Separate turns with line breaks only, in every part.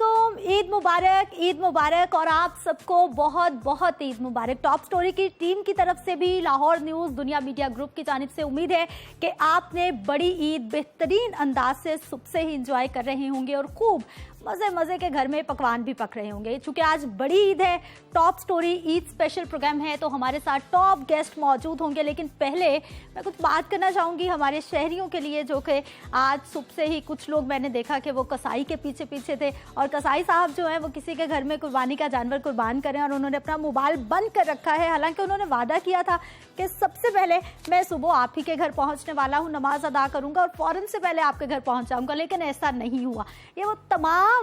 वालेकुम, ईद मुबारक और आप सबको बहुत बहुत ईद मुबारक। टॉप स्टोरी की टीम की तरफ से भी, लाहौर न्यूज़ दुनिया मीडिया ग्रुप की जानिब से उम्मीद है कि आपने बड़ी ईद बेहतरीन अंदाज से सुबह से ही इंजॉय कर रहे होंगे और खूब मज़े मज़े के घर में पकवान भी पक रहे होंगे। चूँकि आज बड़ी ईद है, top story Eid special program है, तो हमारे साथ टॉप गेस्ट मौजूद होंगे। लेकिन पहले मैं कुछ बात करना चाहूँगी हमारे शहरियों के लिए, जो कि आज सुबह से ही कुछ लोग मैंने देखा कि वो कसाई के पीछे पीछे थे और कसाई साहब जो हैं वो किसी के घर में कुर्बानी का जानवर कुर्बान करें और उन्होंने अपना मोबाइल बंद कर रखा है। हालांकि उन्होंने वादा किया था कि सबसे पहले मैं सुबह आप ही के घर पहुँचने वाला हूँ, नमाज अदा करूँगा और फ़ौरन से पहले आपके घर पहुँच जाऊँगा, लेकिन ऐसा नहीं हुआ। ये वो तमाम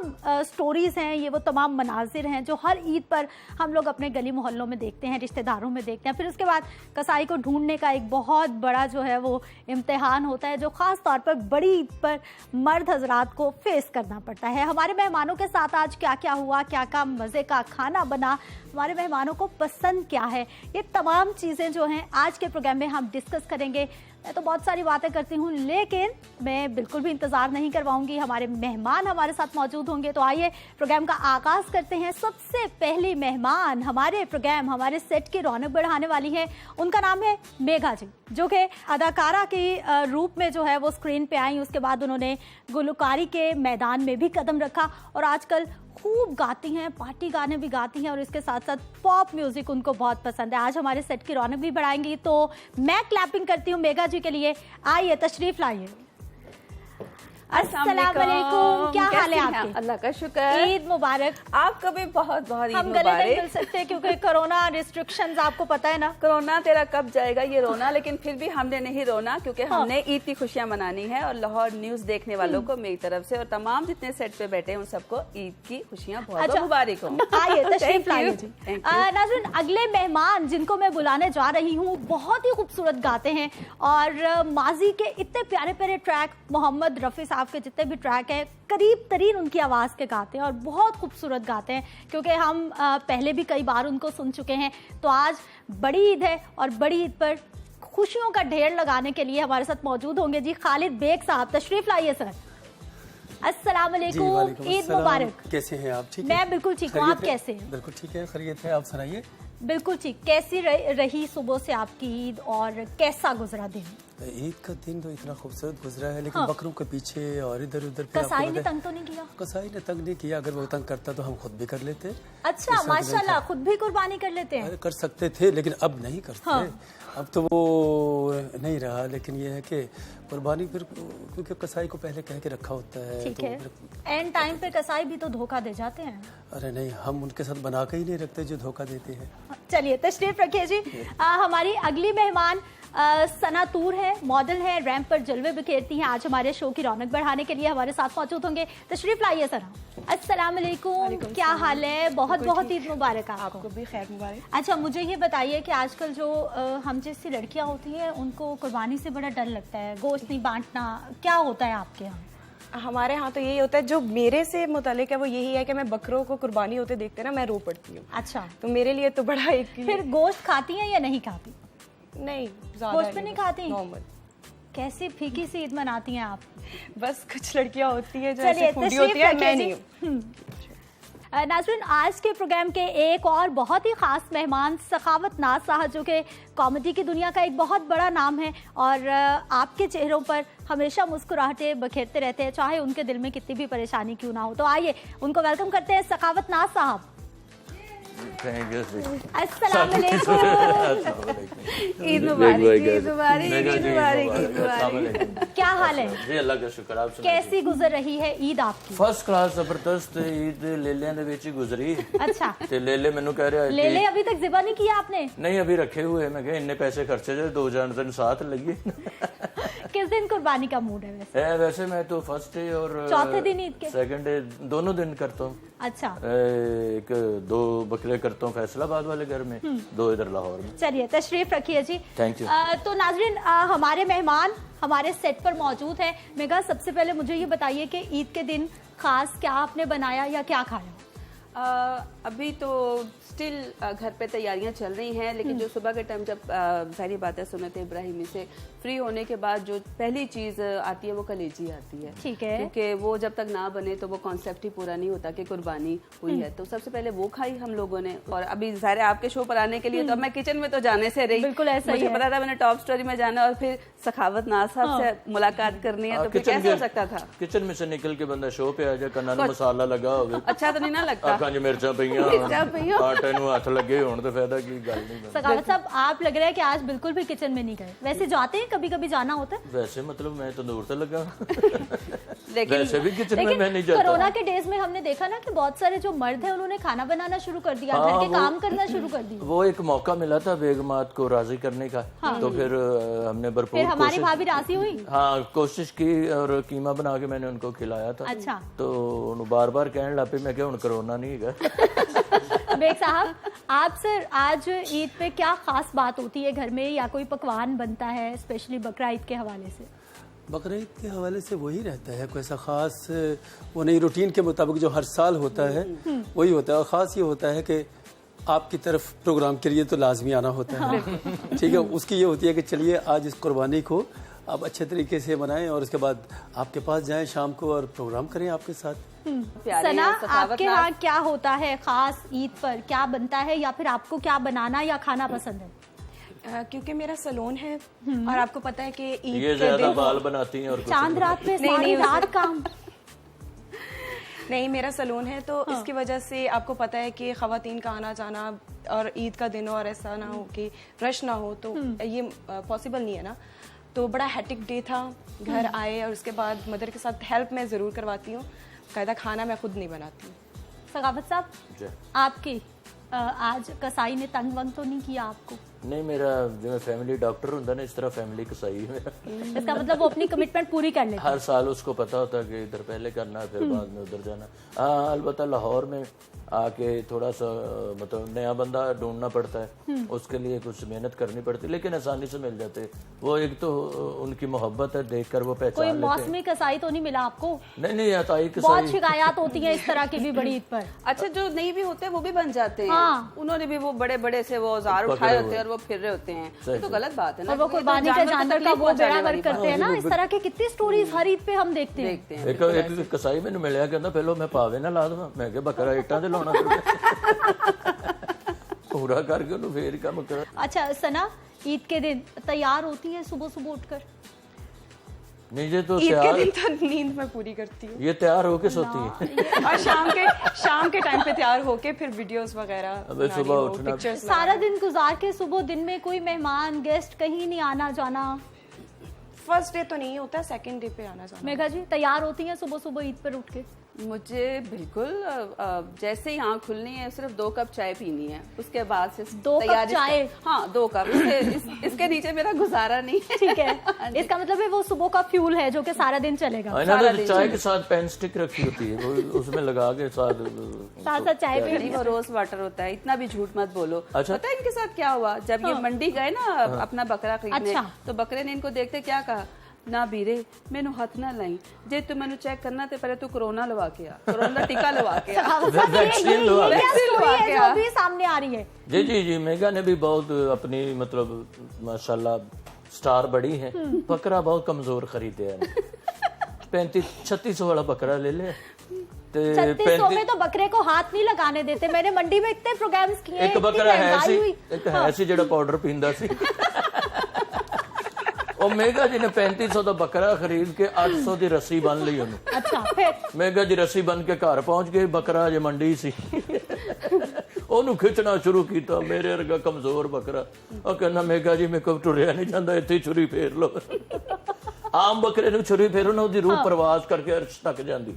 स्टोरीज़ हैं, ये वो तमाम मनाजिर हैं जो हर ईद पर हम लोग अपने गली मोहल्लों में देखते हैं, रिश्तेदारों में देखते हैं। फिर उसके बाद कसाई को ढूंढने का एक बहुत बड़ा जो है वो इम्तिहान होता है, जो ख़ास तौर पर बड़ी ईद पर मर्द हजरात को फेस करना पड़ता है। हमारे मेहमानों के साथ आज क्या क्या हुआ, क्या क्या मज़े का खाना बना, हमारे मेहमानों को पसंद क्या है, ये तमाम चीज़ें जो हैं आज के प्रोग्राम में हम डिस्कस करेंगे। मैं तो बहुत सारी बातें करती हूँ, लेकिन मैं बिल्कुल भी इंतज़ार नहीं करवाऊंगी, हमारे मेहमान हमारे साथ मौजूद होंगे। तो आइए प्रोग्राम का आगाज़ करते हैं। सबसे पहली मेहमान हमारे प्रोग्राम, हमारे सेट की रौनक बढ़ाने वाली है, उनका नाम है मेघा जी, जो कि अदाकारा के रूप में जो है वो स्क्रीन पे आई। उसके बाद उन्होंने गुलकारी के मैदान में भी कदम रखा और आजकल खूब गाती हैं, पार्टी गाने भी गाती हैं और इसके साथ साथ पॉप म्यूजिक उनको बहुत पसंद है। आज हमारे सेट की रौनक भी बढ़ाएंगी, तो मैं क्लैपिंग करती हूँ मेघा जी के लिए। आइए, तशरीफ लाइए। अस्सलाम वालेकुम, क्या हाल है आपके?
अल्लाह का शुक्र,
ईद मुबारक।
आपको भी बहुत बहुत ईद
हम
मुबारक।
गले नहीं मिल सकते क्योंकि कोरोना रिस्ट्रिक्शंस, आपको पता है ना।
कोरोना तेरा कब जाएगा ये रोना, लेकिन फिर भी हमने नहीं रोना क्योंकि हमने ईद की खुशियां मनानी है। और लाहौर न्यूज देखने वालों को मेरी तरफ से और तमाम जितने सेट पे बैठे हैं उन सबको ईद की खुशियां बहुत मुबारक हो।
आइए, तशरीफ लाइए जी। नाज़रीन, अगले मेहमान जिनको मैं बुलाने जा रही हूँ बहुत ही खूबसूरत गाते हैं और माजी के इतने प्यारे प्यारे ट्रैक, मोहम्मद रफ़ी साहब के जितने भी ट्रैक हैं करीब तरीन उनकी आवाज़ के गाते हैं और बहुत खूबसूरत गाते हैं, क्योंकि हम पहले भी कई बार उनको सुन चुके हैं। तो आज बड़ी ईद है और बड़ी ईद पर खुशियों का ढेर लगाने के लिए हमारे साथ मौजूद होंगे जी खालिद बेग साहब। तशरीफ लाइए सर। अस्सलाम वालेकुम, ईद मुबारक।
कैसे हैं आप? ठीक है,
मैं बिल्कुल ठीक हूँ, आप कैसे हैं?
बिल्कुल ठीक है, खैरियत है, आप सुनाइए।
बिल्कुल ठीक। कैसी रही सुबह से आपकी ईद और कैसा गुजरा दिन?
ईद का दिन तो इतना खूबसूरत गुजरा है, लेकिन बकरों के पीछे और इधर उधर
कसाई ने तंग तो नहीं किया?
कसाई ने तंग नहीं किया, अगर वो तंग करता तो हम खुद भी कर लेते।
अच्छा, माशाल्लाह, खुद भी कुर्बानी कर लेते हैं?
कर सकते थे लेकिन अब नहीं करते। अब तो वो नहीं रहा, लेकिन ये है कि कुर्बानी फिर, क्योंकि कसाई को पहले कह के रखा होता है।
ठीक
तो
है, एंड टाइम पे कसाई भी तो धोखा दे जाते हैं।
अरे नहीं, हम उनके साथ बना के ही नहीं रखते जो धोखा देते हैं।
चलिए, तशरीफ रखिए जी। हमारी अगली मेहमान सना तूर है, मॉडल है, रैंप पर जलवे बिखेरती हैं। आज हमारे शो की रौनक बढ़ाने के लिए हमारे साथ मौजूद होंगे। तशरीफ लाइए सना। अस्सलाम वालेकुम, क्या हाल है? बहुत बहुत ईद मुबारक आपको
भी। खैर मुबारक।
अच्छा, मुझे ये बताइए कि आजकल जो हम जैसी लड़कियां होती हैं उनको कुर्बानी से बड़ा डर लगता है, गोश्त नहीं बांटना, क्या होता है आपके यहाँ?
हमारे यहाँ तो यही होता है, जो मेरे से मुतालिक है वो यही है कि मैं बकरों को कुर्बानी होते देखते ना मैं रो पड़ती हूँ।
अच्छा,
तो मेरे लिए तो बड़ा एक
फिर गोश्त खाती हैं या नहीं खाती?
नहीं,
गोश्त पे नहीं खाती?
नॉर्मल।
कैसी फीकी सी ईद मनाती हैं आप?
बस कुछ लड़कियां होती है जो ऐसी फूडी होती है, मैं नहीं हूँ।
नाज़रीन, आज के प्रोग्राम के एक और बहुत ही ख़ास मेहमान सखावत नाज साहब, जो कि कॉमेडी की दुनिया का एक बहुत बड़ा नाम है और आपके चेहरों पर हमेशा मुस्कुराहटें बखेरते रहते हैं, चाहे उनके दिल में कितनी भी परेशानी क्यों ना हो। तो आइए उनको वेलकम करते हैं, सखावत नाज साहब। अस्सलाम वालेकुम,
ईद मुबारक, ईद मुबारक, ईद मुबारक, ईद मुबारक।
क्या हाल है
जी? अल्लाह का शुक्र। आप
कैसी गुजर रही है ईद आपकी?
फर्स्ट क्लास जबरदस्त ईद लेलियां दे विच ही गुजरी।
अच्छा,
ते लेले मेनू कह रहा है
लेले अभी तक ज़िबा नहीं किया आपने?
नहीं, अभी रखे हुए। मैं कहा इन्ने पैसे खर्चे जाए, 2 दिन साथ लगे।
किस दिन कुर्बानी का मूड है वैसे?
वैसे मैं तो फर्स्ट डे और
चौथे दिन ईद के
सेकंड डे दोनों दिन करता हूँ।
अच्छा,
एक 2 बकरे करता हूँ फैसलाबाद वाले घर में, 2 इधर लाहौर में।
चलिए, तशरीफ रखिए जी।
Thank you.
तो नाजरीन, हमारे मेहमान हमारे सेट पर मौजूद हैं। मेघा, सबसे पहले मुझे ये बताइए कि ईद के दिन खास क्या आपने बनाया या क्या खाया?
अभी तो स्टिल घर पे तैयारियां चल रही हैं, लेकिन जो सुबह के टाइम जब सारी बातें सुनते इब्राहिमी से फ्री होने के बाद जो पहली चीज आती है वो कलेजी आती है।
ठीक है।
क्योंकि वो जब तक ना बने तो वो कॉन्सेप्ट ही पूरा नहीं होता कि कुर्बानी हुई है। तो सबसे पहले वो खाई हम लोगों ने, और अभी सारे आपके शो पर आने के लिए तो अब मैं किचन में तो जाने से रही।
बिल्कुल ऐसा ही
मुझे
है।
पता था मैंने टॉप स्टोरी में जाना और फिर सखावत नाज साहब से मुलाकात करनी है, तो फिर कैसे हो सकता था।
किचन में से निकल के बंदा शो पे आ जाए, कन्ना में मसाला लगा होवे,
अच्छा तो नहीं ना लगता।
आखां 'ਚ मिर्चां पईयां आटे ਨੂੰ हथ लगे होण तो फायदा की गल नहीं बनती।
सखावत साहब, आप लग रहा है कि आज बिल्कुल भी किचन में नहीं गए। वैसे जाते हैं, कभी कभी जाना होता है।
वैसे मतलब मैं तंदूर तो लगा
लेकिन
वैसे भी किचन में मैं नहीं
लेकिन
जाता।
कोरोना के डेज में हमने देखा ना कि बहुत सारे जो मर्द हैं उन्होंने खाना बनाना शुरू कर दिया, घर के काम करना शुरू कर दिया।
वो एक मौका मिला था बेगमात को राजी करने का, तो फिर हमने भरपूर
फिर हमारी भाभी राजी हुई।
हाँ कोशिश की और कीमा बना के मैंने उनको खिलाया था।
अच्छा।
तो उन्होंने बार बार कहने लग पे मैं क्या हुण कोरोना नहीं है।
बेग साहब, आप सर आज ईद पे क्या खास बात होती है घर में, या कोई पकवान बनता है स्पेशली बकरा ईद के हवाले से?
बकरा ईद के हवाले से वही रहता है, कोई ऐसा खास वो नहीं, रूटीन के मुताबिक जो हर साल होता है वही होता है। और ख़ास ये होता है कि आपकी तरफ प्रोग्राम के लिए तो लाजमी आना होता है, ठीक है। उसकी ये होती है कि चलिए आज इस कुर्बानी को आप अच्छे तरीके से बनाएं और उसके बाद आपके पास जाएं शाम को और प्रोग्राम करें आपके साथ।
सना, आपके यहाँ क्या होता है खास ईद पर, क्या बनता है, या फिर आपको क्या बनाना या खाना पसंद है?
क्योंकि मेरा सैलून है और आपको पता है कि ईद
ये
के
ज्यादा
दिन
बाल बनाती हैं और कुछ
चांद रात में
नहीं,
सारी
नहीं,
रात काम।
नहीं, मेरा सैलून है तो इसकी वजह से आपको पता है कि खवातीन का आना जाना और ईद का दिन हो और ऐसा ना हो कि रश ना हो, तो ये पॉसिबल नहीं है ना। तो बड़ा हैटिक डे था, घर आए और उसके बाद मदर के साथ हेल्प मैं ज़रूर करवाती हूँ, कायदा खाना मैं खुद नहीं बनाती हूँ।
सखावत साहब,
जी।
आपकी आज कसाई ने तंग वंग तो नहीं किया आपको?
नहीं, मेरा जो फैमिली डॉक्टर होता ना, इस तरह फैमिली कसाई है मेरा।
इसका मतलब वो अपनी कमिटमेंट पूरी कर लेते।
हर साल उसको पता होता है कि इधर पहले करना है फिर बाद में उधर जाना। हाँ, अलबत्ता लाहौर में आके थोड़ा सा मतलब नया बंदा ढूंढना पड़ता है, उसके लिए कुछ मेहनत करनी पड़ती है, लेकिन आसानी से मिल जाते हैं। वो एक तो उनकी मोहब्बत है, देखकर वो
कोई
पहचान लेते हैं।
मौसमी कसाई तो नहीं मिला आपको?
नहीं, अताई
बहुत
कसाई
शिकायत होती है इस तरह की भी बड़ी ईद पर।
अच्छा, जो नहीं भी होते वो भी बन जाते हैं।
हाँ।
उन्होंने भी वो बड़े बड़े से वो औजार उठाए होते हैं और वो फिर रहे होते हैं, ये तो गलत बात है ना।
और वो कुर्बानी का जानवर का वो बेड़ा गर्क करते हैं ना, इस तरह की कितनी स्टोरीज हर ईद पे हम देखते हैं।
एक कसाई मैंने मिलिया, कहता पहलो मैं पावे ना ला देवां, मैं क्या बकरा इट्टां ते लाउणा पूरा करके उन्हें फिर काम कर।
अच्छा सना, ईद के दिन तैयार होती है सुबह सुबह उठकर?
नहीं, ये तो
ईद के
तैयार
दिन तो नींद मैं पूरी करती हूँ
ये तैयार होके सोती है
और शाम के टाइम पे तैयार होके फिर वीडियोस वगैरह
अबे
बनानी
सुबह
हो,
उठना।
पिक्चर्स
सारा दिन गुजार के सुबह दिन में कोई मेहमान गेस्ट कहीं नहीं आना जाना?
फर्स्ट डे तो नहीं होता, सेकंड डे पे आना जाना।
मेघा जी तैयार होती हैं सुबह सुबह ईद पर उठ के?
मुझे बिल्कुल जैसे ही आँख खुलनी है सिर्फ 2 कप चाय पीनी है, उसके बाद से
2 कप चाय?
हाँ 2 कप, इसके नीचे मेरा गुजारा नहीं है।
ठीक है, इसका मतलब है वो सुबह का फ्यूल है जो कि सारा दिन चलेगा।
चाय के साथ पेन स्टिक रखी होती है, वो उसमें लगा के साथ
साथ चाय भी।
नहीं, वो रोज वाटर होता है, इतना भी झूठ मत बोलो।
अच्छा।
पता है इनके साथ क्या हुआ? जब ये मंडी गए ना अपना बकरा खरीदने,
अच्छा।
तो बकरे ने इनको देखते क्या कहा, ना बीरे मैनू हथ ना लाई, जे तू मैनू चेक करना ते पहले तू कोरोना लवा के आ, कोरोना टीका लवा के आ।
वैक्सीन लगा के।
स्टोरी है जो अभी सामने आ रही है।
जी, मेगा ने भी बहुत अपनी मतलब माशाल्लाह स्टार बड़ी है, बकरा बहुत कमजोर खरीदे है। 35-36 वाला बकरा ले ले।
3600 में तो बकरे को हाथ नहीं लगाने देते। मैंने मंडी में इतने प्रोग्राम्स किए,
एक बकरा है सी जेड़ा पाउडर पींदा सी। और मेगा जी ने 3500 ਦਾ बकरा खरीद के 800 ਦੀ ਰੱਸੀ ਬੰਨ ਲਈ ਉਹਨੂੰ।
अच्छा, फिर
मेगा जी ਰੱਸੀ ਬੰਨ ਕੇ ਘਰ ਪਹੁੰਚ ਗਏ, बकरा ਜੇ ਮੰਡੀ ਸੀ। ਉਹਨੂੰ ਖਿੱਚਣਾ ਸ਼ੁਰੂ ਕੀਤਾ, ਮੇਰੇ ਵਰਗਾ ਕਮਜ਼ੋਰ ਬਕਰਾ। ਉਹ ਕਹਿੰਦਾ ਮੇਗਾ ਜੀ ਮੇਰੇ ਕੋਲ ਟੁਰਿਆ ਨਹੀਂ ਜਾਂਦਾ, ਇੱਥੇ ਛੁਰੀ ਫੇਰ ਲਓ। ਆਮ ਬੱਕਰੇ ਨੂੰ ਛੁਰੀ ਫੇਰੋ ਨਾ, ਉਹਦੀ ਰੂਹ ਪ੍ਰਵਾਸ ਕਰਕੇ ਅਰਸ਼ ਤੱਕ ਜਾਂਦੀ।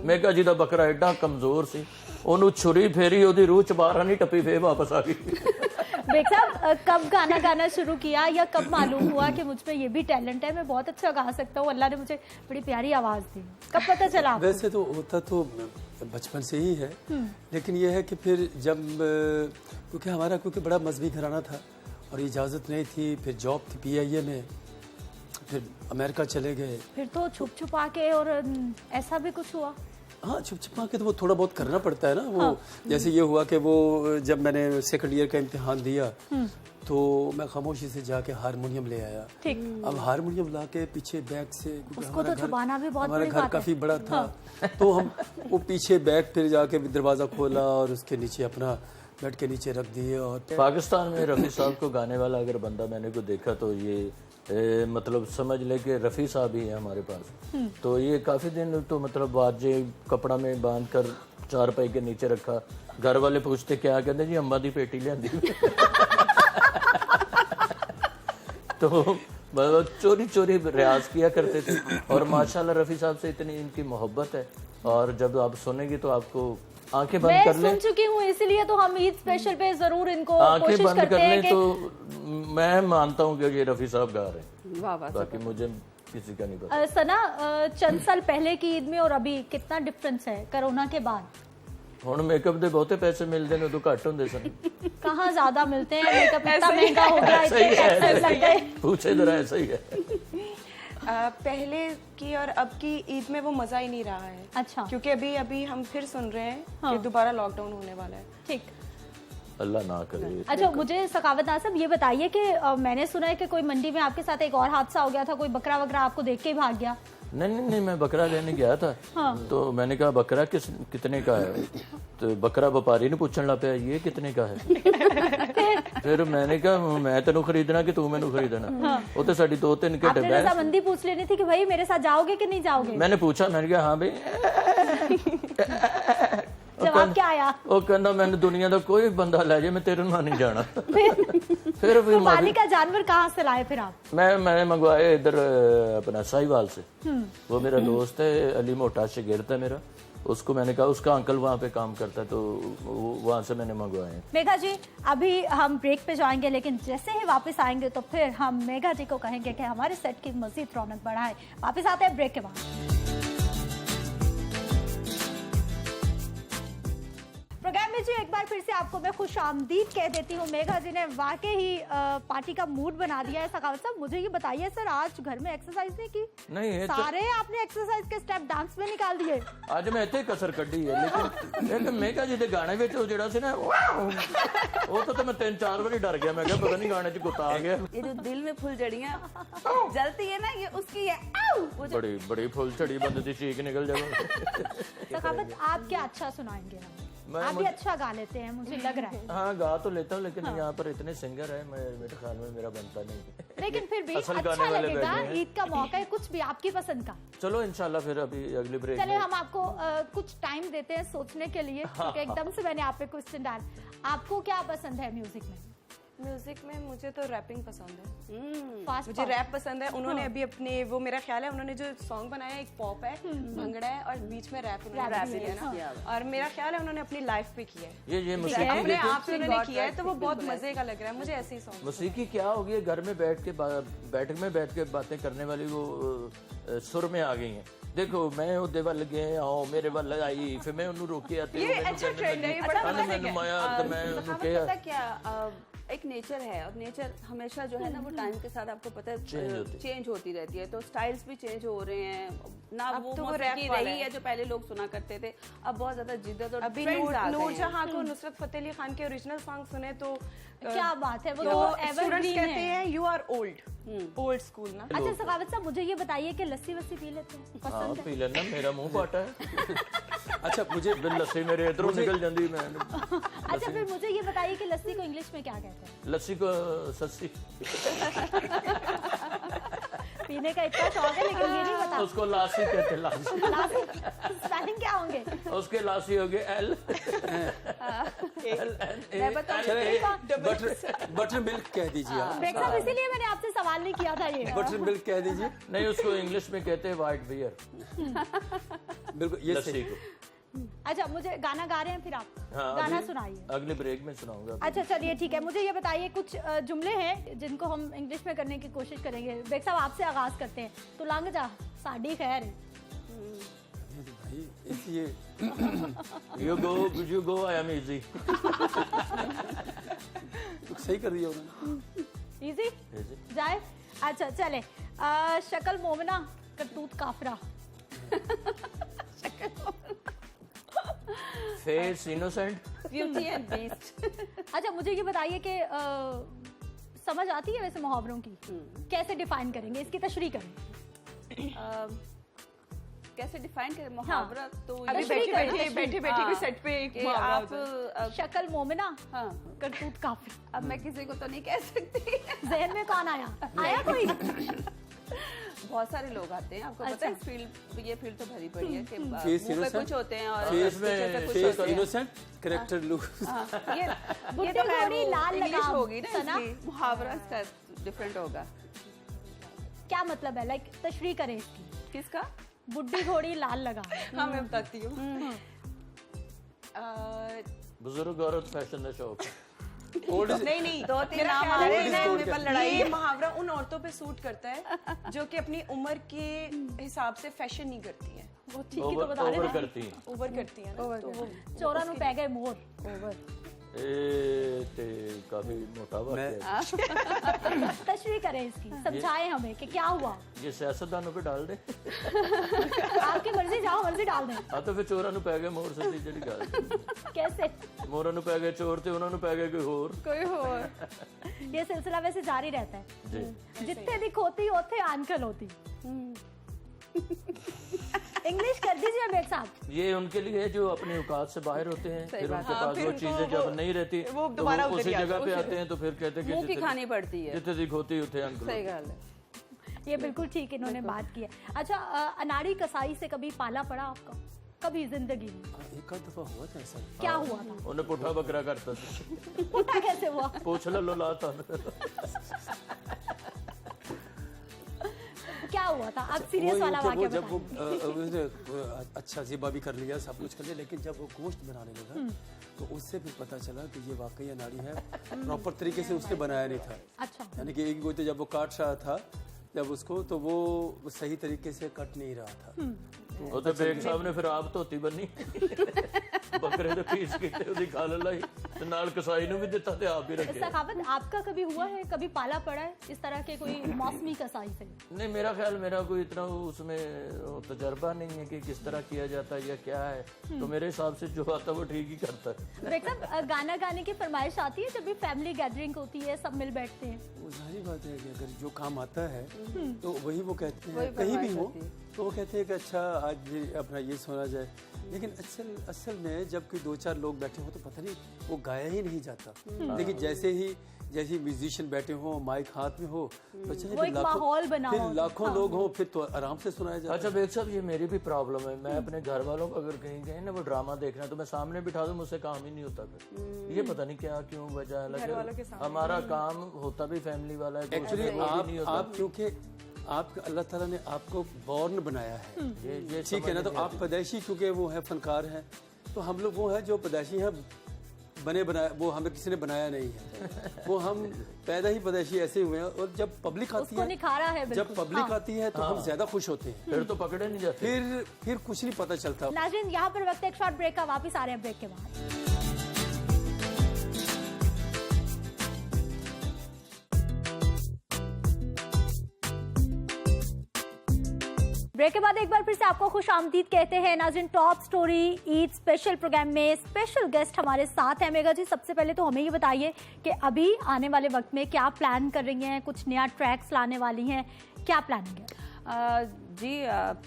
ਮੇਗਾ ਜੀ ਦਾ ਬੱਕਰਾ ਐਡਾ ਕਮਜ਼ੋਰ ਸੀ, ਉਹਨੂੰ ਛੁਰੀ ਫੇਰੀ, ਉਹਦੀ ਰੂਹ ਚ ਬਾਹਰ ਨਹੀਂ ਟੱਪੀ, ਫੇਰ वापस आ गई।
बेग साहब, कब गाना गाना शुरू किया या कब मालूम हुआ कि मुझ में ये भी टैलेंट है, मैं बहुत अच्छा गा सकता हूँ, अल्लाह ने मुझे बड़ी प्यारी आवाज दी? कब पता चला आपको?
वैसे तो होता तो बचपन से ही है, लेकिन यह है कि फिर जब क्योंकि हमारा बड़ा मजहबी घराना था और इजाज़त नहीं थी, फिर जॉब थी PIA में, फिर अमेरिका चले गए।
फिर तो छुप छुपा के, और ऐसा भी कुछ हुआ?
हाँ, छुप छुपा के तो वो थोड़ा बहुत करना पड़ता है ना। वो जैसे ये हुआ कि वो जब मैंने सेकंड ईयर का इम्तिहान दिया तो मैं खामोशी से जाके हारमोनियम ले आया।
ठीक।
अब हारमोनियम ला के पीछे बैग से, क्योंकि
उसको तो छुपाना भी बहुत
हमारा
बड़ी
घर
बात है।
काफी बड़ा था, तो हम वो पीछे बैग फिर जाके दरवाजा खोला और उसके नीचे अपना बेड के नीचे रख दिए। और
पाकिस्तान में रफ़ी साहब को गाने वाला अगर बंदा मैंने को देखा तो ये मतलब समझ ले कि रफ़ी साहब ही है हमारे पास। तो ये काफ़ी दिन तो मतलब बाजे कपड़ा में बांध कर चारपाई के नीचे रखा। घर वाले पूछते क्या, कहते जी अम्मा दी पेटी लियांदी। तो चोरी चोरी रियाज किया करते थे। और माशाल्लाह रफ़ी साहब से इतनी इनकी मोहब्बत है, और जब आप सुनेंगे तो आपको आंखें बंद
मैं
कर लें,
सुन चुकी हूँ, इसलिए तो हम ईद स्पेशल पे जरूर इनको
आंखें
कोशिश
बंद
करते
कर
हैं
लें
कि
तो मैं मानता हूँ कि ये रफ़ी साहब गा रहे हैं।
वाह वाह।
बाकी मुझे किसी का नहीं पता।
सना, चंद साल पहले की ईद में और अभी कितना डिफरेंस है कोरोना के बाद?
हुण मेकअप दे बहुते पैसे मिलते ने, तो घट होंदे सन।
कहाँ ज्यादा मिलते हैं? मेकअप इतना महंगा हो गया,
सही
इतने
है,
टैक्सेस लग गए।
पूछे जरा, ऐसा ही है।
पहले की और अब की ईद में वो मजा ही नहीं रहा है।
अच्छा।
क्योंकि अभी अभी हम फिर सुन रहे हैं कि दोबारा लॉकडाउन होने वाला है।
ठीक।
अल्लाह ना करे।
अच्छा, मुझे सखावत नाज़ साहब ये बताइए कि मैंने सुना है कि कोई मंडी में आपके साथ एक और हादसा हो गया था, कोई बकरा वकरा आपको देख के ही भाग गया।
नहीं, मैं बकरा लेने गया था। तो मैंने कहा बकरा कितने का है? तो बकरा व्यापारी ने पूछने लग पाया ये कितने का है? फिर मैंने कहा मैं तेनू खरीदना कि तू मैनू खरीदना? वो तो साड़ी 2-3 घंटे
आपने रजामंदी पूछ लेनी थी कि भाई मेरे साथ जाओगे कि नहीं जाओगे?
मैंने पूछा, मैंने कहा हाँ भाई।
जवाब क्या आया?
वो कहना मैंने दुनिया का कोई बंदा ले जाए मैं तेरे नाल नहीं जाना। फिर
तो माली का जानवर कहाँ से लाए फिर आप?
मैंने मंगवाए इधर अपना साहिवाल से। वो मेरा दोस्त है, अली मोटा शागिर्द है मेरा। उसको मैंने कहा, उसका अंकल वहाँ पे काम करता है, तो वहाँ से मैंने मंगवाए हैं।
मेघा जी, अभी हम ब्रेक पे जाएंगे, लेकिन जैसे ही वापस आएंगे तो फिर हम मेघा जी को कहेंगे कि हमारे सेट की मजीद रौनक बढ़ाए। वापस आते हैं ब्रेक के बाद। प्रोग्राम में जी एक बार फिर से आपको मैं खुश आमदीद कह देती हूँ। मेघा जी ने वाकई ही पार्टी का मूड बना दिया है। सखावत साहब, मुझे ये बताइए सर, आज घर में एक्सरसाइज नहीं की?
नहीं है
सारे आपने एक्सरसाइज के स्टेप डांस में निकाल दिए।
आज मैं इतने कसर कड्डी है, लेकिन मेघा जी के गाने में जो जड़ा से ना वो तो मैं 3-4 बार डर गया। मैं क्या पता नहीं गाने च गुस्सा आ गया।
ये जो दिल में फुलझड़ियां जलती है ना, ये उसकी है।
बड़ी बड़ी फुल चढ़ी बंद की चीख निकल जाएगा।
सखावत, आप क्या अच्छा सुनाएंगे हमें? आप भी अच्छा गा लेते हैं, मुझे लग रहा है।
हाँ, गा तो लेता हूँ, लेकिन यहाँ पर इतने सिंगर है, मेरे ख्याल में मेरा बनता नहीं।
लेकिन फिर भी
असल
अच्छा
गाने वाले
लगेगा।
बैठे हैं।
ईद का मौका है, कुछ भी आपकी पसंद का।
चलो इंशाल्लाह फिर अभी अगली ब्रेक
चलिए,
में।
हम आपको कुछ टाइम देते हैं सोचने के लिए, क्योंकि एकदम से मैंने आप पे क्वेश्चन डाला। आपको क्या पसंद है म्यूजिक में?
म्यूजिक में मुझे तो रैपिंग पसंद है।
फास्ट
मुझे रैप पसंद है। उन्होंने अभी अपने वो, मेरा ख्याल है उन्होंने जो सॉन्ग बनाया है, एक पॉप है, भंगड़ा है और बीच में रैप है ना। और मेरा ख्याल है उन्होंने अपनी लाइफ पे किया है,
ये
अपने आप से उन्होंने किया है, तो वो बहुत मजे का लग रहा है मुझे। ऐसे ही सॉन्ग
मौसीकी क्या होगी है, घर में बैठ के बातें करने वाली वो सुर में आ गई हैं। देखो मैं ਉਹਦੇ ਵੱਲ ਗਿਆ आओ मेरे ਵੱਲ आई, फिर मैं ਉਹਨੂੰ रोके आते
ये अच्छा ट्रेंड है, ये बड़ा मजा है।
मैं माया तो मैं ਉਹਨੂੰ ਕਿਹਾ
पता क्या, एक नेचर है, और नेचर हमेशा जो है ना वो टाइम के साथ आपको पता है चेंज होती रहती है। तो स्टाइल्स भी चेंज हो रहे हैं ना।
अब
वो
तो वो
मौसीकी
रैप वाला
रही है जो पहले लोग सुना करते थे, अब बहुत ज्यादा जिद्दत और
अभी
trends आ गए हैं।
नूरजहां को नुसरत फतेह अली खान के ओरिजिनल सॉन्ग सुने तो
क्या बात है, वो
तो
तो
स्टूडेंट्स
एवरग्रीन
कहते
है।
हैं यू आर ओल्ड स्कूल ना।
अच्छा सखावत साहब, मुझे ये बताइए कि लस्सी वस्सी पी लेते हैं?
हाँ
पसंद है?
पी लेना, मेरा मुंह पाटा है।
अच्छा, मुझे
लस्सी मेरे इधरों निकल जाती मैं।
अच्छा, फिर मुझे ये बताइए कि लस्सी को इंग्लिश में क्या कहते हैं?
लस्सी को सस्सी,
पीने का इतना शौक है, लेकिन ये नहीं पता।
उसको लासी कहते हैं, लासी।
स्पेलिंग क्या होंगे?
उसके लासी हो गए L
मैं बताऊं,
बटर मिल्क कह दीजिए आप।
ब्रेक साहब, इसीलिए मैंने आपसे सवाल नहीं किया था ये।
बटर मिल्क कह दीजिए।
नहीं, उसको इंग्लिश में कहते हैं व्हाइट बियर,
बिल्कुल ये
लस्सी
सही।
को।
अच्छा, मुझे गाना गा रहे हैं फिर आप?
हाँ,
गाना
अभी
सुनाइए।
अगले ब्रेक में सुनाऊंगा।
अच्छा चलिए ठीक है, मुझे ये बताइए कुछ जुमले हैं जिनको हम इंग्लिश में करने की कोशिश करेंगे। बेग साहब, आपसे आगाज करते हैं। तो लंघ जा साड़ी खैर है।
भाई इसलिए
You go, I am easy.
सही कर दिया उन्होंने।
इजी जाए। अच्छा चले, शक्ल मोमना करतूत काफरा।
Face innocent,
beauty and beast.
अच्छा मुझे ये बताइए कि समझ आती है वैसे मुहावरों की, कैसे डिफाइन करेंगे, इसकी तशरीह करें।
कैसे डिफाइन करें मुहावरा? तो
अभी बैठे कोई सेट पे एक
कि
मुहावरा
आप
होता है।
शक्ल मोमिना,
हाँ,
करतूत काफी।
अब मैं किसी को तो नहीं कह सकती।
जहन में कौन आया कोई?
बहुत सारे लोग आते हैं, आपको पता है इस फील्ड, ये फील्ड तो भरी पड़ी है कि मुंह
फेस
पे
innocent,
कुछ होते हैं और
फेस
कुछ
में
ऐसे कुछ
फेस
होते हैं।
Innocent, character loose.
ये
बुढ़ी
तो खैर
घोड़ी
वो
लाल
इंग्लिश
लगाम,
होगी ना,
सना?
इसलिए मुहावरा इसका डिफरेंट होगा।
क्या मतलब है, लाइक तशरीह करें इसकी।
किसका?
बुढ़ी घोड़ी लाल लगा।
हाँ मैं बताती हूँ।
बुजुर्ग औरत फैशन का शौक है।
ओल्ड
नहीं
दो तीन
मेरा
नाम
ख्याल
आ
है
रहे
कि
हैं,
ओल्ड
मेरे
क्या?
पर लड़ाई
ये मुहावरा उन औरतों पे सूट करता है जो कि अपनी उम्र के हिसाब से फैशन नहीं करती है,
वो ठीक ही तो बता रहे
ओवर
हैं।
करती हैं।
ओवर करती है ना, तो वो
चोरा नु पै गए मोर।
ए ते काफी मोटा बात है।
तशरीह करें इसकी, समझाएं हमें कि क्या हुआ।
ये सियासतदानों पे डाल दे।
आपकी मर्जी, जाओ मर्जी डाल दें।
हाँ तो फिर चोरा नु पै गए मोर से जी गल।
कैसे?
मोरा नु पै गए चोर ते उन्होंने पै गए कोई होर।
कोई और।
ये सिलसिला वैसे जारी रहता है,
जी
जितने दिख होती होते आंकल होती। इंग्लिश कर दीजिए बेग साहब।
ये उनके लिए जो अपने औकात से बाहर होते हैं, फिर उनके पास
फिर
वो
उनको
चीजें जब नहीं रहती
वो
तो
दोबारा
वो
उधर
उसी
ही
जगह पे
आते
आते हैं, तो फिर कहते हैं
मुंह की
कि
खानी पड़ती है।
जितने दिख होती उठे अंकल।
सही गल है।
ये बिल्कुल ठीक इन्होंने बात की है। अच्छा अनाड़ी कसाई से कभी पाला पड़ा आपका, कभी जिंदगी में?
एक आध दफा हुआ था ऐसा।
क्या हुआ था?
उन्हें पुट्ठा बकरा करता था।
पुट्ठा कैसे हुआ?
पूछ लो लाता।
क्या हुआ था? आप सीरियस वाला वाक्य
जब वो
बताइए।
अच्छा ज़िबा भी कर लिया, सब कुछ कर लिया, लेकिन जब वो गोश्त बनाने लगा तो उससे फिर पता चला कि ये वाकई अनाड़ी है। प्रॉपर तरीके से उसने बनाया नहीं था।
अच्छा।
यानी कि एक गोते जब वो काट रहा था जब उसको, तो वो सही तरीके से कट नहीं रहा था।
वो तो बेग साहब ने फिर आप धोती बनी बकरे ਦੇ ਪੀਸ ਕੀਤੇ ਉਹਦੀ ਖਲ ਲਈ ਤੇ ਨਾਲ ਕਸਾਈ ਨੂੰ ਵੀ ਦਿੱਤਾ ਤੇ ਆਪ ਵੀ ਰੱਖਿਆ।
सखावत आपका कभी हुआ है, कभी पाला पड़ा है इस तरह के कोई मौसमी कसाई से?
नहीं मेरा ख्याल, मेरा कोई इतना उसमें तजर्बा नहीं है कि किस तरह किया जाता है या क्या है, तो मेरे हिसाब से जो आता है वो ठीक ही करता है।
बेग साहब गाना गाने की फरमाइश आती है जब भी फैमिली गैदरिंग होती है, सब मिल बैठते हैं?
वो जाहिर बात है कि अगर जो काम आता है तो वही वो कहते
वही
हैं, कहीं भी
फरमाइश
हो
होती है।
तो वो कहते हैं कि अच्छा आज भी अपना ये सुना जाए। लेकिन असल में जब कोई दो चार लोग बैठे हो तो पता नहीं वो गाया ही नहीं जाता। लेकिन जैसे म्यूजिशियन बैठे हो, माइक हाथ में हो, तो चाहे
वो एक माहौल बना
फिर
हो।
लाखों लोग हो, फिर तो आराम से सुनाया जाता
अच्छा बेग साहब, ये मेरी भी प्रॉब्लम है। मैं अपने घर वालों को अगर कहीं गए ना वो ड्रामा देखना, तो मैं सामने बिठा दूं, मुझसे काम ही नहीं होता फिर। ये पता नहीं क्या क्यों वजह लगे। हमारा काम होता भी फैमिली वाला है।
एक्चुअली आप क्योंकि आप अल्लाह ताला ने आपको बॉर्न बनाया है,
ये
ठीक है ना, तो आप पैदाइशी क्योंकि वो है फनकार हैं, तो हम लोग वो है जो पैदाइशी हैं, बने बनाया, वो हमें किसी ने बनाया नहीं है। वो हम पैदा ही पैदाइशी ऐसे हुए हैं। और जब पब्लिक आती
उसको
है,
निखारा है
जब
बिल्कुल।
पब्लिक आती है तो हम ज्यादा खुश होते हैं।
फिर तो पकड़े नहीं जाते।
फिर कुछ नहीं पता चलता।
नाज़रीन यहाँ पर वक्त एक शॉर्ट ब्रेक का, वापस आ रहे हैं ब्रेक के बाद। ब्रेक के बाद एक बार फिर से आपको खुश आमदीद कहते हैं। नाज़रीन top story Eid special program में स्पेशल गेस्ट हमारे साथ हैं। मेगा जी, सबसे पहले तो हमें ये बताइए कि अभी आने वाले वक्त में क्या प्लान कर रही हैं, कुछ नया ट्रैक्स लाने वाली हैं, क्या प्लानिंग है?
जी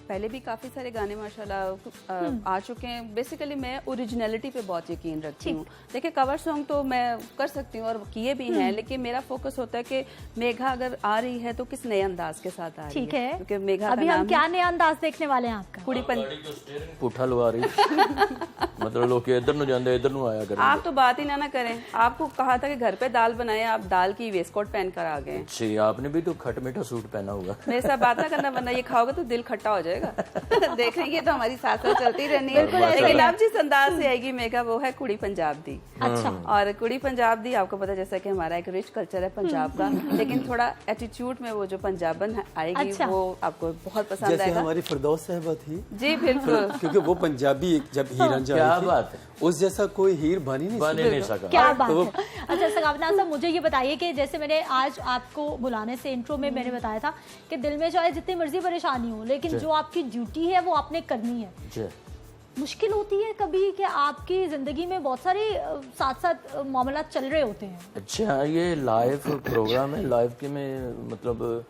पहले भी काफ़ी सारे गाने माशाल्लाह आ चुके हैं। बेसिकली मैं ओरिजिनलिटी पे बहुत यकीन रखती हूँ। देखिए कवर सॉन्ग तो मैं कर सकती हूँ और किए भी हैं, लेकिन मेरा फोकस होता है कि मेघा अगर आ रही है तो किस नए अंदाज के साथ आ रही है।
ठीक है,
क्योंकि मेघा
अभी
का
हम
नाम
क्या नया अंदाज देखने वाले हैं आपका?
कुड़ी पन
पुट्ठा लगा रही मतलब लोग इधर नु जाते इधर नु आया करें।
आप तो बात ही ना करें। आपको कहा था कि घर पे दाल बनाए, आप दाल की वेस्टकोट पहन कर आ गए।
जी, आपने भी तो खट मीठा सूट पहना होगा।
मेरे साथ बात ना करना, वरना ये खाओगे तो दिल खट्टा हो जाएगा। देख रही है तो हमारी साथ साथ चलती रहनी है। लेकिन अब जिस अंदाज से आएगी मेघा, वो है कुड़ी पंजाब दी।
अच्छा।
और कुड़ी पंजाब दी आपको पता, जैसा कि हमारा एक रिच कल्चर है पंजाब का, लेकिन थोड़ा एटीट्यूड में वो जो पंजाबन आएगी
अच्छा।
वो आपको बहुत पसंद
जैसे
आएगा।
हमारी फिरदौस साहिबा थी।
जी बिल्कुल।
क्योंकि वो पंजाबी जब हीर रांझा
क्या
आई थी,
बात है।
उस जैसा कोई हीर बन ही नहीं
सका।
क्या बात है। अच्छा सगावत साहब, मुझे ये बताइए कि जैसे मैंने आज आपको बुलाने से इंट्रो में मैंने बताया था कि दिल में चाहे जितनी मर्जी परेशानी हो, लेकिन जो आपकी ड्यूटी है वो आपने करनी है। मुश्किल होती है कभी कि आपकी जिंदगी में बहुत सारे साथ साथ मामला चल रहे होते हैं?
अच्छा, ये लाइव प्रोग्राम है, लाइव के में मतलब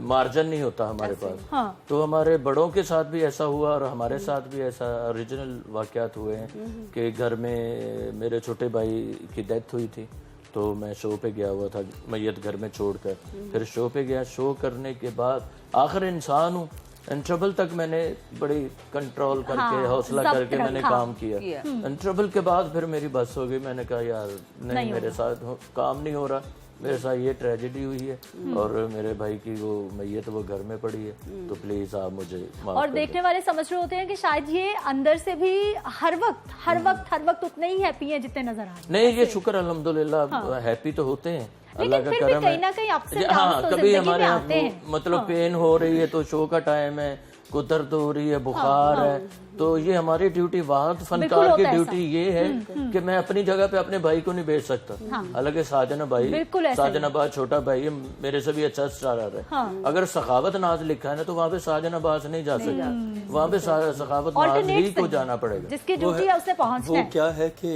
मार्जिन नहीं होता हमारे पास।
हाँ।
तो हमारे बड़ों के साथ भी ऐसा हुआ और हमारे साथ भी ऐसा ओरिजिनल वाकयात हुए हैं कि घर में मेरे छोटे भाई की डेथ हुई थी, तो मैं शो पे गया हुआ था मैयत घर में छोड़कर, फिर शो पे गया। शो करने के बाद आखिर इंसान हूँ, इन ट्रबल तक मैंने बड़ी कंट्रोल करके हौसला करके मैंने काम किया। इन ट्रबल के बाद फिर मेरी बस हो गई, मैंने कहा यार नहीं मेरे साथ काम नहीं हो रहा, मेरे साथ ये ट्रेजेडी हुई है और मेरे भाई की वो मैयत वो घर में पड़ी है, तो प्लीज आप मुझे माफ
और
कर
देखने वाले समझ रहे होते हैं कि शायद ये अंदर से भी हर वक्त उतने ही हैप्पी हैं जितने नजर आ रहे हैं।
नहीं, ये शुक्र अल्हम्दुलिल्लाह हैप्पी तो होते हैं, अल्लाह का
फिर भी
करम
कहीं
है।
ना कहीं ups and
हाँ,
downs तो
कभी
जिंदगी
हमारे
में आते हैं।
मतलब पेन हो रही है तो शो का टाइम है, को दर्द हो रही है, बुखार है, तो ये हमारी ड्यूटी, वाक़ फनकार की ड्यूटी ये है कि मैं अपनी जगह पे अपने भाई को नहीं भेज सकता। हालांकि साजना भाई, साजनाबाद छोटा भाई है, मेरे से भी अच्छा स्टारर है। अगर सखावत नाज लिखा है ना तो वहाँ पे साजनाबाद नहीं जा सकता, वहाँ पे सखावत नाज ही को जाना पड़ेगा,
जिसकी ड्यूटी है उसे पहुंचना है।
वो क्या है कि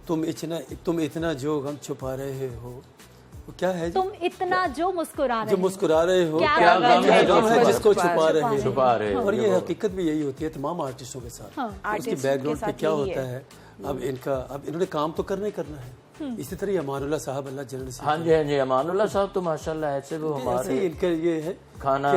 तुम इतना जो गम छुपा रहे हो, वो क्या है
तुम इतना जो मुस्कुरा रहे
जो मुस्कुरा रहे हो,
क्या
क्या
गम
गम है
है
जो जिसको छुपा रहे हो।
हैं।
और ये हकीकत भी यही होती है तमाम आर्टिस्टों के साथ। उसकी बैकग्राउंड पे क्या होता है, अब इन्होंने काम तो करना ही करना है। इसी तरह अमानुल्लाह साहब, अल्लाह जन्नत से,
हाँ जी हाँ जी, अमानुल्लाह साहब तो माशाल्लाह ऐसे वो हमारे
इनका ये है
खाना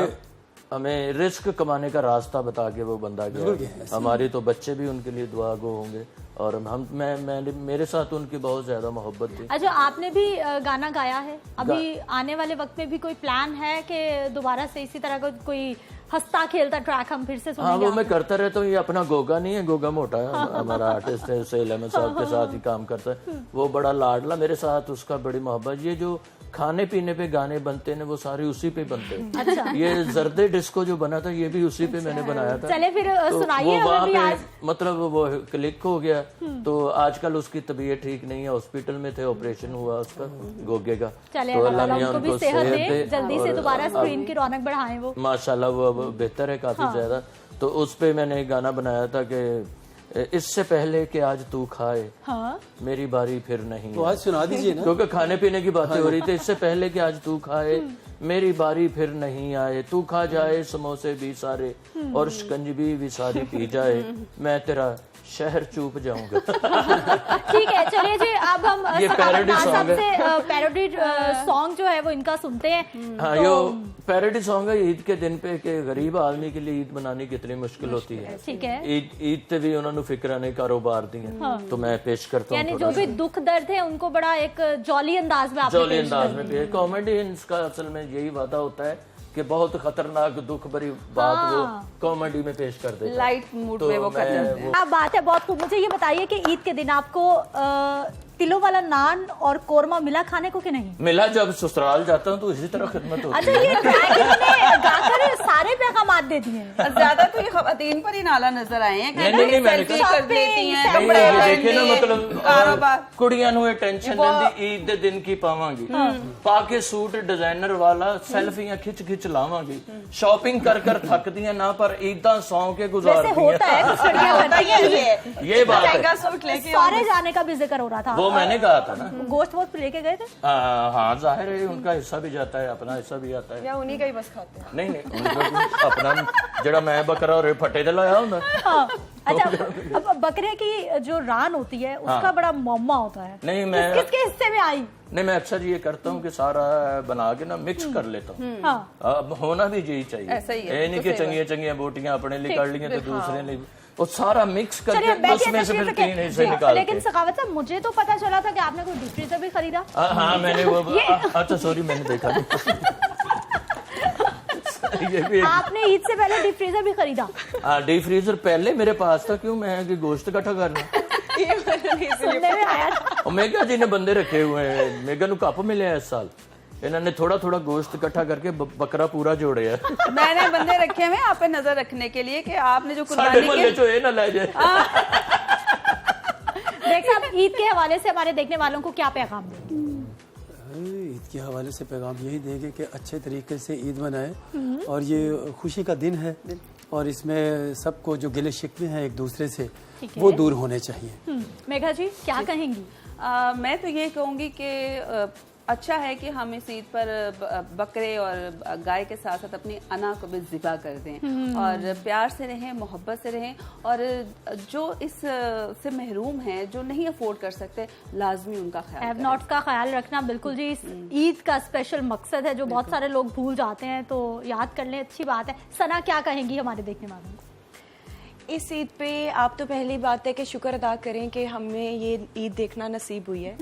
हमें रिस्क कमाने का रास्ता बता के वो बंदा गया। हमारे तो बच्चे भी उनके लिए दुआ गो होंगे और मेरे साथ उनकी बहुत ज्यादा मोहब्बत थी।
अच्छा, आपने भी गाना गाया है, अभी आने वाले वक्त में भी कोई प्लान है कि दोबारा से इसी तरह का कोई हंसता खेलता ट्रैक हम फिर से सुनेंगे?
हाँ, वो मैं करता रहता हूँ। ये अपना गोगा नहीं है, गोगा मोटा है हमारा आर्टिस्ट है, सैल अहमद साहब के साथ ही काम करता है, वो बड़ा लाडला मेरे साथ, उसका बड़ी मोहब्बत। ये जो खाने पीने पे गाने बनते हैं वो सारे उसी पे बनते हैं। अच्छा। ये जर्दे डिस्को जो बना था ये भी उसी पे मैंने बनाया था।
चले फिर सुनाइए
वो वहाँ
हमें भी
पे
आज।
मतलब वो क्लिक हो गया, तो आजकल उसकी तबीयत ठीक नहीं है, हॉस्पिटल में थे, ऑपरेशन हुआ उसका गोगे का,
चले
तो
अल्लाह
अल्लाह ने
उनको भी
उनको
सेहत
सेहत
दे,
दे
जल्दी से
और
दोबारा स्क्रीन की रौनक बढ़ाएं वो।
माशाल्लाह वो अब बेहतर है काफी ज्यादा। तो उस पे मैंने एक गाना बनाया था कि इससे पहले कि आज तू खाए,
हाँ?
मेरी बारी फिर नहीं
तो आज सुना दीजिए ना,
क्योंकि खाने पीने की बातें हो रही थी। इससे पहले कि आज तू खाए, मेरी बारी फिर नहीं आए, तू खा जाए समोसे भी सारे और शिकंजबी भी सारी पी जाए, मैं तेरा शहर चूप जाऊंगा।
ठीक है, चलिए जी, अब हम
ये पैरोडी सॉन्ग है।
पैरोडी सॉन्ग जो है वो इनका सुनते हैं।
हाँ, यो पैरोडी सॉन्ग है ईद के दिन पे कि गरीब आदमी के लिए ईद मनानी कितनी मुश्किल होती है।
ठीक है,
ईद ते भी उन्होंने फिक्र नहीं कारोबार दी है, तो मैं पेश करता हूँ।
यानी जो भी दुख दर्द है उनको बड़ा एक जॉली अंदाज में
जॉली अंदाज में पेश। कॉमेडी इसका असल में यही वादा होता है कि बहुत खतरनाक दुख भरी बात वो कॉमेडी में पेश कर देता है,
लाइट मूड
तो
में वो कर देते हैं।
अब बात है बहुत खूब। मुझे ये बताइए कि ईद के दिन आपको तिलों वाला नान और कोरमा मिला खाने को कि नहीं?
मिला, जब ससुराल जाता हूँ तो इसी तरह खिदमत होती
अच्छा,
है।
ये ट्रैक इन्होंने गाकर सारे पैगाम दे दिए हैं।
ज्यादा तो ये खवातीन पर ही नाला नजर आए हैं,
नहीं, मैंने
सेल्फी कर देती हैं,
नहीं,
कपड़े
ये देखे ना,
पहनने,
मतलब
कारोबार।
कुड़ियां ਨੂੰ टेंशन लेंदी ईद दे दिन की पावांगी, पाके सूट डिजाइनर वाला सेल्फियां खिच खिच लावांगी, शॉपिंग कर कर थकदियां ना, पर ईदां सौ के गुजारती
होता है कुछ लड़कियां करती हैं।
ये बात है।
लहंगा सूट लेके
सारे जाने का भी जिक्र हो रहा था,
वो मैंने कहा था ना।
गोश्त वोश्त लेके गए थे?
हाँ, जाहिर है उनका हिस्सा भी जाता है, अपना हिस्सा भी आता है।
या उन्हीं का ही बस खाते हैं।
नहीं नहीं, उनका अपना जड़ा मैं बकरा और फटे ते लाया हुंदा।
अच्छा, अब बकरे की जो रान होती है उसका बड़ा मौमा होता है।
नहीं, मैं
किसके हिस्से में आई?
नहीं, मैं अक्सर ये करता हूँ कि सारा बना के ना मिक्स कर लेता हूँ। अब होना भी यही चाहिए,
ऐसा ही है,
ये नहीं कि चंगिया चंगिया बोटियां अपने लिए कर ली तो दूसरे लिए, वो सारा मिक्स करके उसमें से फिर तीन हिस्से निकाल के।
लेकिन सखावत साहब, मुझे तो पता चला था कि आपने कोई डीप फ्रीजर भी खरीदा।
हाँ, मैंने वो अच्छा सॉरी, मैंने देखा ये भी
आपने ईद से पहले डीप फ्रीजर भी खरीदा?
हाँ, डीप फ्रीजर पहले मेरे पास था, क्यों मैं कि गोश्त इकट्ठा करना।
सुनने में आया था।
और मेगा जी ने बंदे रखे हुए हैं, मेगा नु कप मिले इस साल, इन्होंने थोड़ा थोड़ा गोश्त इकट्ठा करके बकरा पूरा जोड़े है।
मैंने बंदे रखे हुए आप पे नजर रखने के लिए कि आपने जो
साढ़े
कुर्बानी
मोहल्ले
की
चो ये ना ले जाए।
देख साहब, ईद के हवाले से हमारे देखने वालों को क्या पैगाम दें?
ईद के हवाले से पैगाम यही देंगे कि अच्छे तरीके से ईद मनाएं, और ये खुशी का दिन है, और इसमें सबको जो गिले शिकवे हैं एक दूसरे से
ठीक है।
वो दूर होने चाहिए।
मेघा जी क्या कहेंगी?
मैं तो ये कहूँगी कि अच्छा है कि हम इस ईद पर बकरे और गाय के साथ साथ अपनी अना को भी ज़िबा कर दें और प्यार से रहें, मोहब्बत से रहें। और जो इस से महरूम हैं, जो नहीं अफोर्ड कर सकते, लाजमी उनका ख्याल
हैव नॉट्स का ख्याल रखना बिल्कुल जी इस ईद का स्पेशल मकसद है जो बहुत सारे लोग भूल जाते हैं, तो याद कर लें, अच्छी बात है। सना क्या कहेंगी हमारे देखने वालों को?
इस ईद पे आप तो पहली बात है कि शुक्र अदा करें कि हमें ये ईद देखना नसीब हुई है,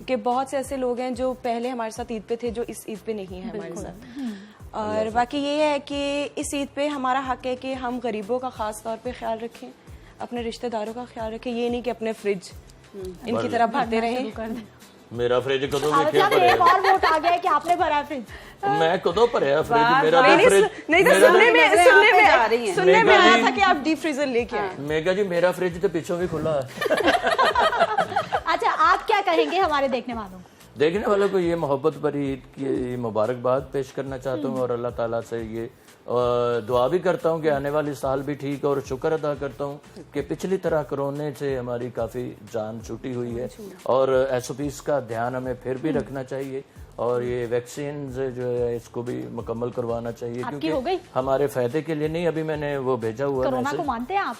कि बहुत से ऐसे लोग हैं जो पहले हमारे साथ ईद पे थे जो इस ईद पे नहीं है हमारे साथ। और बाकी ये है कि इस ईद पे हमारा हक है कि हम गरीबों का खास तौर पे ख्याल रखें, अपने रिश्तेदारों का ख्याल रखें, ये नहीं कि अपने फ्रिज इनकी तरफ भरते रहें।
मेरा फ्रिज कदों
मतलब एक और वोट आ गया है कि आपने भरा फ्रिज।
मैं कदों भरया फ्रिज? मेरा फ्रिज
नहीं तो सुनने में आया था कि आप डीप फ्रीजर लेके आए।
मेगा जी मेरा फ्रिज तो पीछों भी खुला है।
अच्छा आप क्या कहेंगे हमारे देखने वालों को?
देखने वालों को ये मोहब्बत भरी ईद की मुबारकबाद पेश करना चाहता हूँ और अल्लाह ताला से ये दुआ भी करता हूँ कि आने वाली साल भी ठीक और शुक्र अदा करता हूँ कि पिछली तरह कोरोना से हमारी काफ़ी जान छूटी हुई है और SOPs का ध्यान हमें फिर भी रखना चाहिए और ये वैक्सीन जो है इसको भी मुकम्मल करवाना चाहिए क्योंकि हमारे फायदे के लिए नहीं। अभी मैंने वो भेजा हुआ है
कोरोना को मानते हैं आप?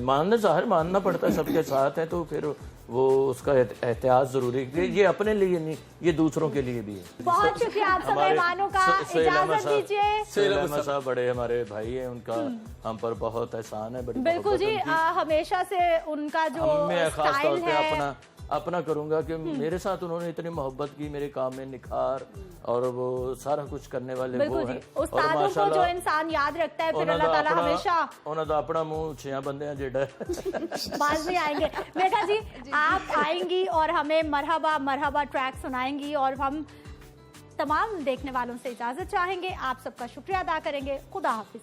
मानना ज़ाहिर मानना पड़ता है, सबके साथ है तो फिर वो उसका एहतियात जरूरी है। ये अपने लिए नहीं, ये दूसरों के लिए भी है।
बहुत शुक्रिया आप सब मेहमानों का, इजाजत दीजिए।
सैयद साहब बड़े हमारे भाई हैं, उनका हम पर बहुत एहसान है। बड़ी
बिल्कुल जी, हमेशा से उनका जो
मैं खास तौर
स्टाइल
पे
है
अपना करूंगा कि मेरे साथ उन्होंने इतनी मोहब्बत की, मेरे काम में निखार और वो सारा कुछ करने वाले वो हैं।
उस्तादों को जो इंसान याद रखता है फिर अल्लाह ताला हमेशा
उन्होंने अपना मुंह छिया बंदे जेड़ा
बाज में आएंगे। मेघा जी आप आएंगी और हमें मरहबा मरहबा ट्रैक सुनाएंगी और हम तमाम देखने वालों से इजाजत चाहेंगे। आप सबका शुक्रिया अदा करेंगे। खुदा हाफिज।